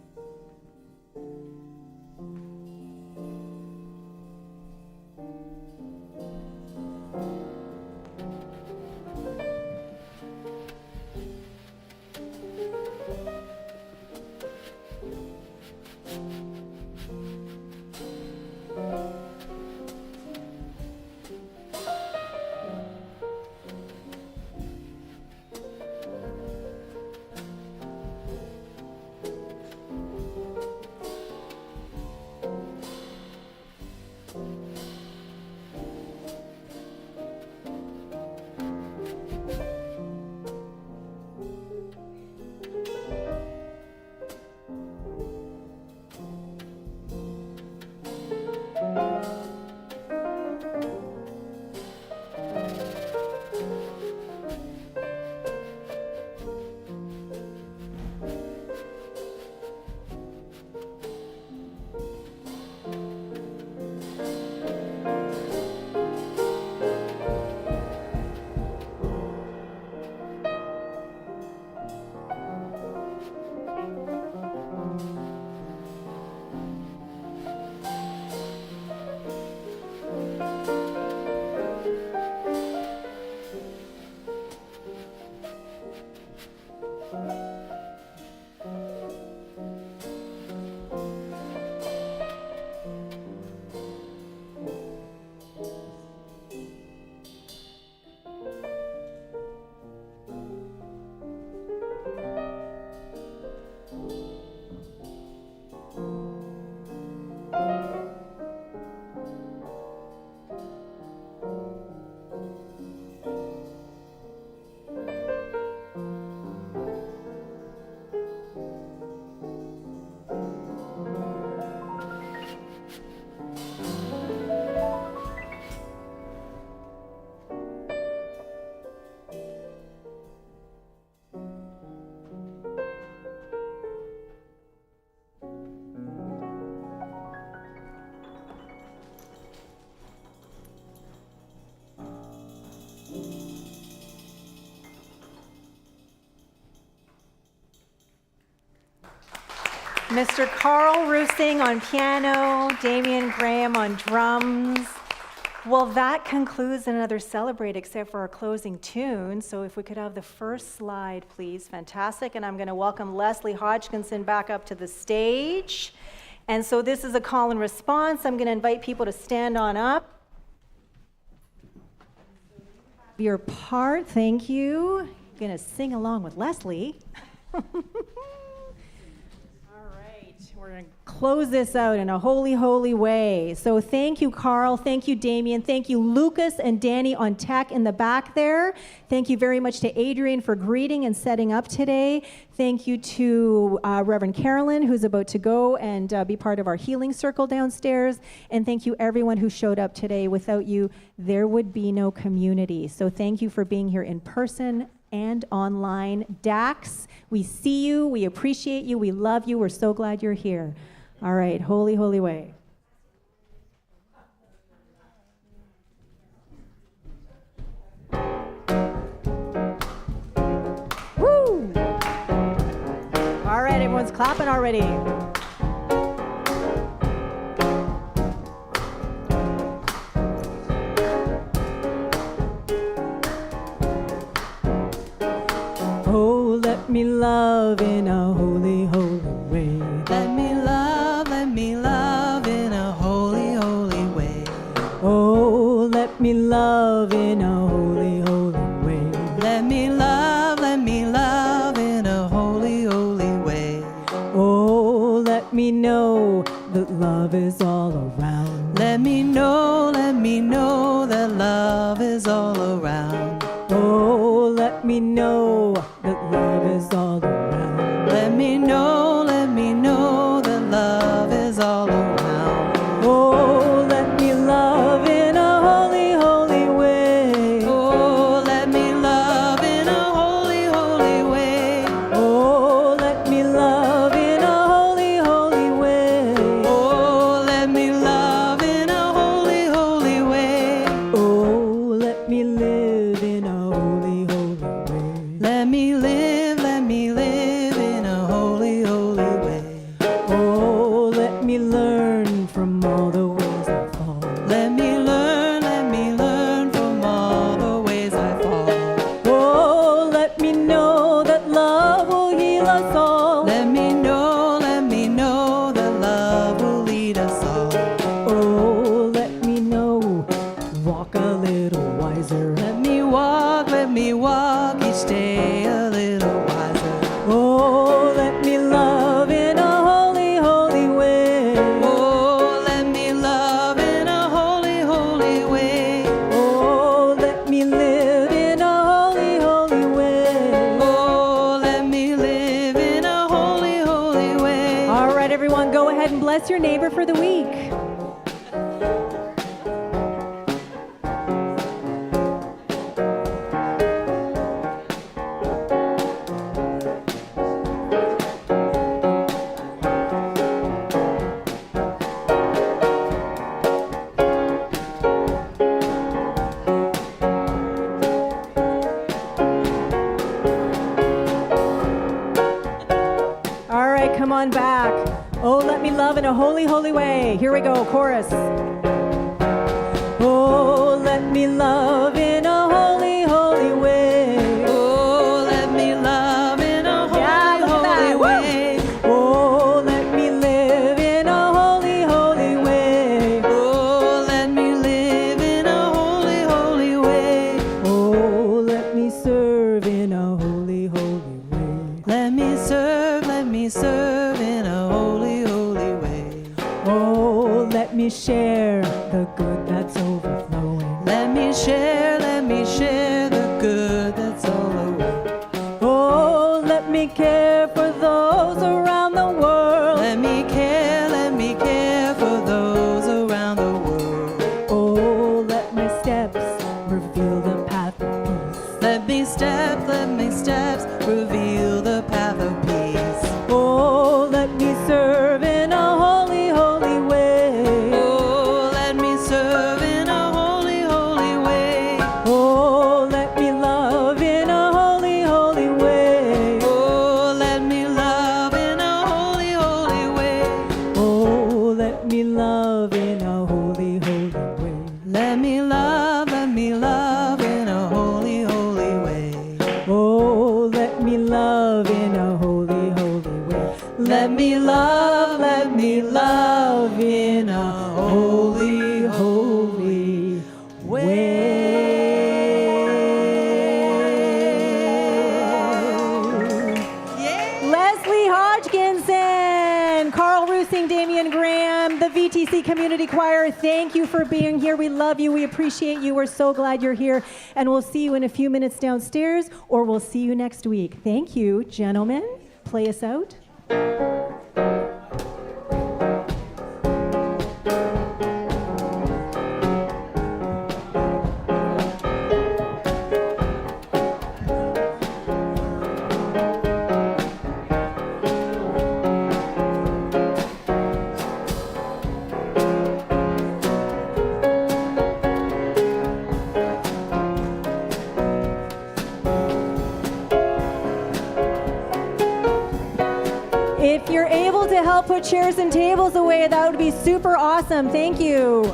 Mr. Carl Roosing on piano, Damian Graham on drums. Well, that concludes another Celebrate, except for our closing tune. So if we could have the first slide, please. Fantastic. And I'm going to welcome Leslie Hodgkinson back up to the stage. And so this is a call and response. I'm going to invite people to stand on up. Your part, thank you. I'm going to sing along with Leslie. we're going to close this out in a holy, holy way. So thank you, Carl. Thank you, Damien. Thank you, Lucas and Danny on tech in the back there. Thank you very much to Adrian for greeting and setting up today. Thank you to Reverend Carolyn, who's about to go and be part of our healing circle downstairs. And thank you, everyone who showed up today. Without you, there would be no community. So thank you for being here in person and online. Dax, we see you, we appreciate you, we love you, we're so glad you're here. All right, holy, holy way. Woo! All right, everyone's clapping already. Oh, let me love in a holy, holy way.
Let me love in a holy, holy way.
Oh, let me love in a holy, holy way.
Let me love in a holy, holy way.
Oh, let me know that love is all around.
Let me know that love is all around.
Oh, let me know that love is all around.
Let me know that love is all around.
Oh, let me love in a holy, holy way.
Oh, let me love in a holy, holy way.
Oh, let me love in a holy, holy way.
Oh, let me love in a holy, holy way.
Oh, let me live in a holy, holy way.
Let me live in a holy, holy way.
Oh, let me learn from all the ways I fall.
Let me learn from all the ways I fall.
Oh, let me know that love will heal us all.
Let me know that love will lead us all.
Oh, let me know, walk a little wiser.
Let me walk each day a little wiser.
Oh, let me love in a holy, holy way.
Oh, let me love in a holy, holy way.
Oh, let me live in a holy, holy way.
Oh, let me live in a holy, holy way.
All right, everyone, go ahead and bless your neighbor for the week. All right, come on back. Oh, let me love in a holy, holy way. Here we go, chorus. Oh, let me love in a holy, holy way.
Oh, let me love in a holy,
Yeah, look at
holy
that.
way.
Oh, let me live in a holy, holy way.
Oh, let me live in a holy, holy way.
Oh, let me serve in a holy, holy way.
Let me serve in a holy, holy way.
Oh, let me share the good that's overflowing.
Let me share the good that's all around.
Oh, let me care for those around the world.
Let me care for those around the world.
Oh, let my steps reveal the path of peace.
Let me steps reveal the path of peace.
Oh, let me serve in a holy, holy way.
Oh, let me serve in a holy, holy way.
Oh, let me love in a holy, holy way.
Oh, let me love in a holy, holy way.
Oh, let me love in a holy, holy way.
Let me love in a holy, holy way.
Oh, let me love in a holy, holy way.
Let me love in a holy, holy way.
Leslie Hodgkinson, Carl Russo. introducing Damian Graham, the VTC Community Choir. Thank you for being here. We love you. We appreciate you. We're so glad you're here. And we'll see you in a few minutes downstairs, or we'll see you next week. Thank you, gentlemen. Play us out. If you're able to help put chairs and tables away, that would be super awesome. Thank you.